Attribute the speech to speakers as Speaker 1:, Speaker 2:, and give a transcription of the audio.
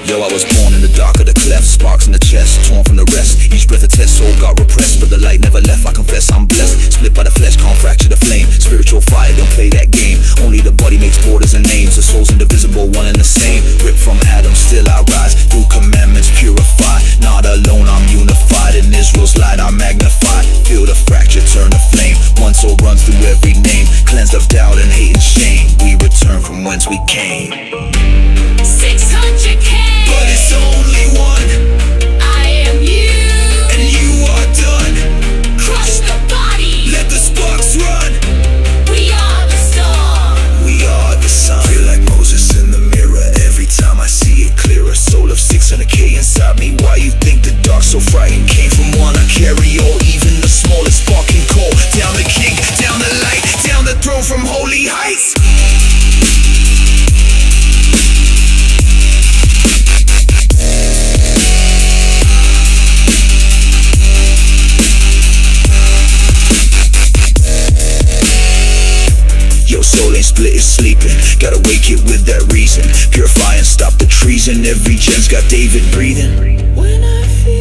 Speaker 1: Yo, I was born in the dark of the cleft, sparks in the chest, torn from the rest. Each breath a test, soul got repressed, but the light never left. I confess I'm blessed, split by the flesh, can't fracture the flame. Spiritual fire, don't play that game. Only the body makes borders and names. The soul's indivisible, one and the same. Ripped from Adam, still I rise. Through commandments purified. Not alone, I'm unified. In Israel's light, I'm magnified. Feel the fracture, turn to flame. One soul runs through every name. Cleansed of doubt and hate and shame. We return from whence we came.
Speaker 2: 600K,
Speaker 1: but it's only one.
Speaker 2: I am you.
Speaker 1: And you are done.
Speaker 2: Crush the body.
Speaker 1: Let the sparks run.
Speaker 2: We are the storm.
Speaker 1: We are the sun. Feel like Moses in the mirror. Every time I see it clearer. Soul of 600K inside me. Why you think the dark so frightened? Came from one, I carry all. Even the smallest sparking coal. Down the king, down the light, down the throne from holy heights. Yo, soul ain't split, it's sleeping. Gotta wake it with that reason. Purify and stop the treason. Every gem's got David breathing.
Speaker 2: When I feel